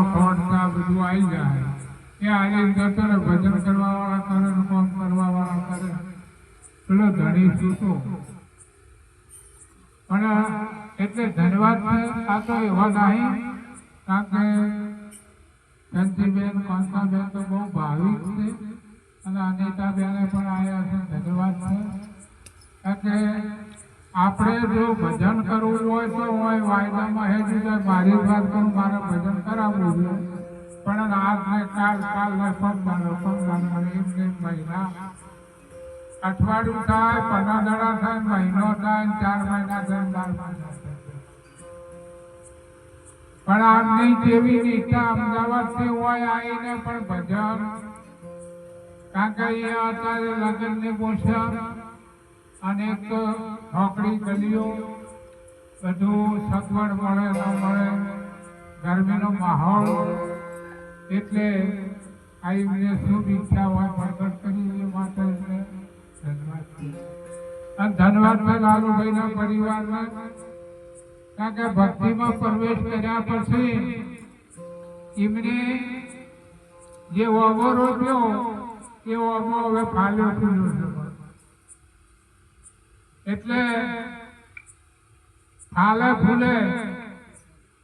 ખોટના બધું આવી જાય એ આજે જતો ને ભજન કરવા વાળા કરે ને કામ કરવા વાળા કરે પેલો ધણી સૂતો પણ એટલે ધન્યવાદ આ તો એવા નહીં કારણ કે શાંતિબેન કાંતાબેન તો બહુ ભાવિક છે અને અનિતાબેને પણ આવ્યા છે ધન્યવાદ છે કારણ કે આપણે જો ભજન કરવું હોય તો હોય વાયદામાં હેઠી જાય મારી વાત કરું મારે ભજન કરાવવું જોઈએ પણ આજને કાલને પગદાનો એમને મહિના અઠવાડિયું થાય 15 દાડા થાય મહિનો થાય 4 મહિના થાય 12 મહિના પણ આજની જેવી ઈચ્છા અમદાવાદથી હોય આવીને પણ ભજન કારણ કે અહીંયા અત્યારે લગ્નની પોષણ અનેક ઢોકળી ગલીઓ બધું સગવડ મળે ન મળે ગરમીનો માહોલ એટલે આવીને શુભ ઈચ્છા હોય પ્રગટ કરી એ માટે ધન્યવાદ અને ધન્યવાદ લાલુભાઈના પરિવારને કારણ કે ભક્તિમાં પ્રવેશ કર્યા પછી એમને જે ઓગો રોપ્યો એ ઓગો હવે ફાલ્યો ફૂલ્યો એટલે ફાલે ફૂલે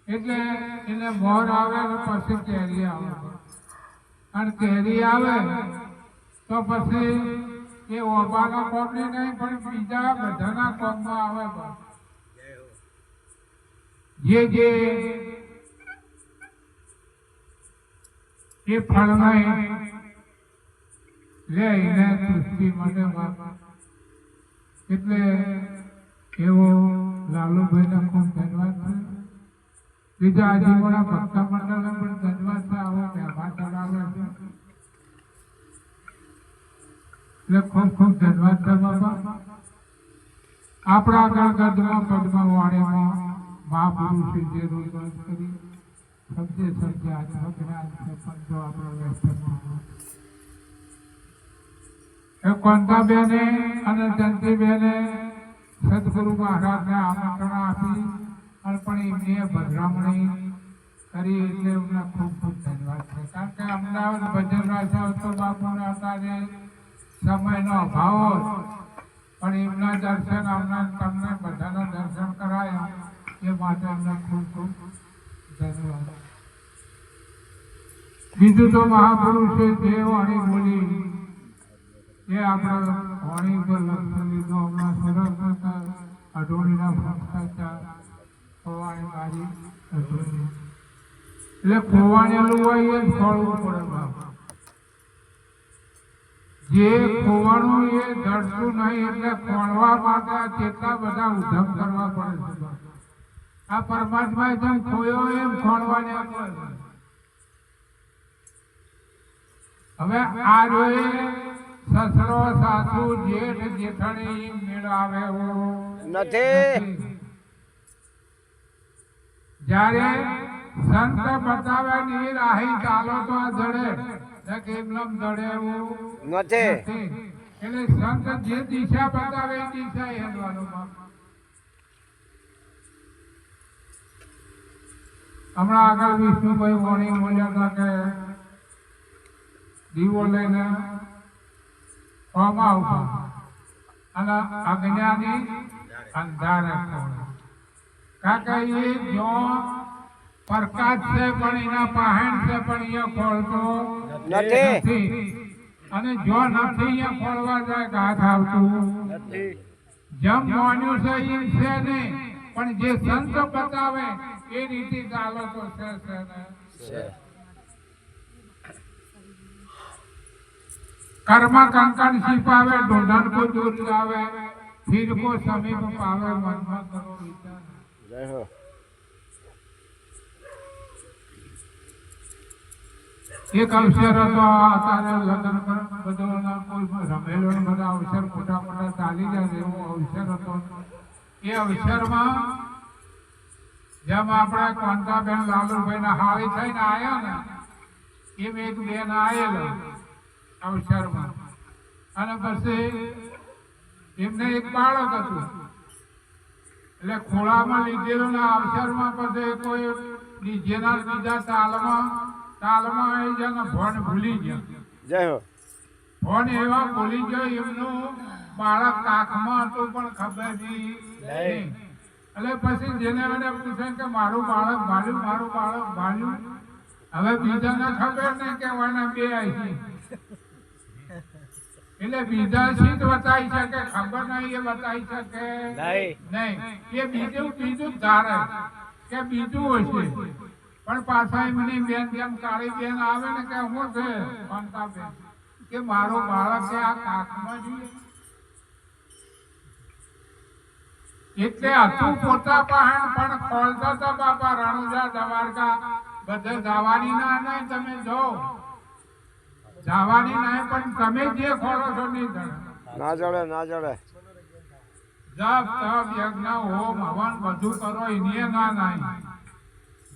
એટલે એને મોર આવે ને પછી કેરી આવે અને કેરી આવે તો પછી એ ઓબાના કોમની નહીં પણ બીજા બધાના કોમમાં આવે જે એ ફળને લઈને સૃષ્ટિ માટે એટલે એવો લાલુભાઈને ખૂબ ધન્યવાદ છે બીજા આજીવોના ભક્ત મંડળને પણ ધન્યવાદ છે આવો મહેમાન ચડાવે છે એટલે ખૂબ ખૂબ ધન્યવાદ છે બાબા આપણા ગદમાં પદમાં વાણીમાં મહાપુરુષે જે રોજગાર કરી શબ્દે શબ્દે આત્મજ્ઞાન છે પણ જો આપણો વ્યસ્તમાં કોંતાબેને અને જયંતિબેને સદગુરુ મહારાજને આમંત્રણ આપી અને પણ એમને ભદ્રામણી કરી એટલે એમને ખૂબ ખૂબ ધન્યવાદ છે કારણ કે અમદાવાદ ભજન રાજા તો બાપુને અત્યારે સમયનો અભાવ પણ એમના દર્શન અમને તમને બધાના દર્શન કરાયા એ માટે અમને ખૂબ ખૂબ ધન્યવાદ બીજું તો મહાપુરુષે જે વાણી બોલી એ આપણે વાણી પર લક્ષ લીધો હમણાં સરસ અઢોળીના ભ્રષ્ટાચાર ખોવાણી મારી અઢોળી એટલે ખોવાણેલું હોય એ છોડવું પડે બાપા જે ખોવાણું એ ધડતું નહીં એટલે ખોણવા માટે કેટલા બધા ઉધમ કરવા પડે છે આ પરમાત્મા જેમ ખોયો એમ ખોણવાને હવે આ જોઈએ સસરો સાસુ જેઠ જેઠાણી મેળાવે નથી જ્યારે સંત બતાવે ની રાહી ચાલો તો આ જડે કેમલમ જડે એવું નથી એટલે સંત જે દિશા બતાવે એ દિશા હેડવાનું હમણાં આગળ વિષ્ણુભાઈ વાણી બોલ્યા હતા કે દીવો લઈને અને અજ્ઞાની અંધારે કારણ કે એ જો પ્રકાશ છે પણ એના પહાણ છે પણ અહીંયા ખોલતો નથી અને જો નથી અહીંયા ખોલવા જાય હાથ આવતું જેમ માન્યું છે એમ છે નહીં પણ જે સંત બતાવે એ રીતે ચાલો તો છે ને कर्म कंकण छिपावे ढूंढन को दूर लावे फिर को समीप पावे मन में करो विचार जय हो एक अवसर तो आतारे लग्न पर बदोना कोई रमेलो बड़ा अवसर मोटा मोटा चाली जाए वो अवसर तो ये अवसर में जब अपना कांताबेन लालूभाई हावी थईने आया ने एम एक बेन आयेलो अवसરમાં અને પછી એમને એક બાળક હતું એટલે ખોળામાં લીધેલું ને અવસરમાં પછી કોઈ ડીજેના બીજા તાલમાં આવી ગયા ને ભોન ભૂલી ગયા. જય હો. ફોન એવા ભૂલી ગયો એમનું બાળક કાખમાં હતું પણ ખબર નહીં. એટલે પછી જેને મને પૂછે કે મારું બાળક ભાલ્યું. હવે બીજાને ખબર નહીં કે વાના બે આવી. એટલે બીજા સીધ બતાવી શકે, ખબર નહીં એ બતાવી શકે નહીં. એ બીજું ધારે કે બીજું હશે. પણ પાછા એમની બેન જેમ કાળી બેન આવે ને કે હું છે બેન કે મારો બાળક છે આ કાખમાં જોઈએ. એટલે હતું પોતા પહાણ પણ ખોલતા હતા બાપા રણુજા દ્વારકા બધે જવાની ના નહીં. તમે જો જવાની નહીં પણ તમે જે ખોલો છો નહીં ના જડે જપ તપ યજ્ઞ હોમ હવન બધું કરો એને ના નહીં.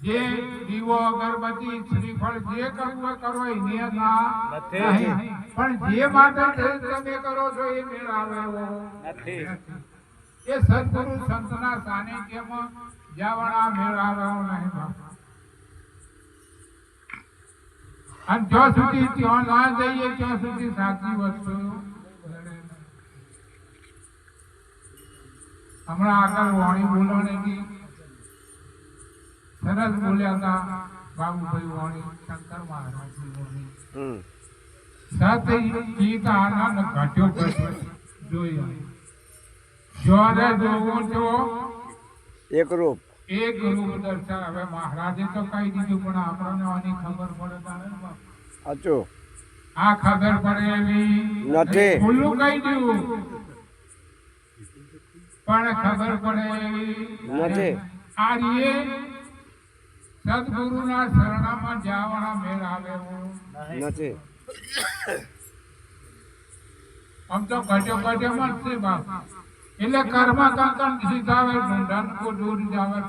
જે દીવો અગરબત્તી શ્રીફળ જે કરવું હોય કરો એને ના નહીં. પણ જે માટે તમે કરો છો એ મેળ આવે એવો નથી. એ સદગુરુ સંતના સાનિધ્યમાં જવાના મેળ આવે એવો નહીં બાપા. અને જ્યાં સુધી ત્યાં ના જઈએ ત્યાં સુધી સાચી વસ્તુ. હમણાં આગળ વાણી બોલવાની હતી, સરસ બોલ્યા હતા બાબુભાઈ વાણી, શંકર મહારાજની વાણી. સાથે ગીત આનંદ ઘટ્યો જોયો. જોરે જોવો છો એક રૂપ દર્શન. હવે મહારાજે તો કહી દીધું પણ આપણને આની ખબર પડે સાચું. આ ખબર પડે એવી નથી. ખુલ્લું કહી દીધું પણ ખબર પડે એવી નથી. આ રીએ સદગુરુના શરણામાં જવાના મેળ આવે એવું નથી. આમ તો ઘટ્યો મત છે બાપ. એટલે કર્મ કંકણ સીધાવે ઢૂંઢન કો દૂર જાવે.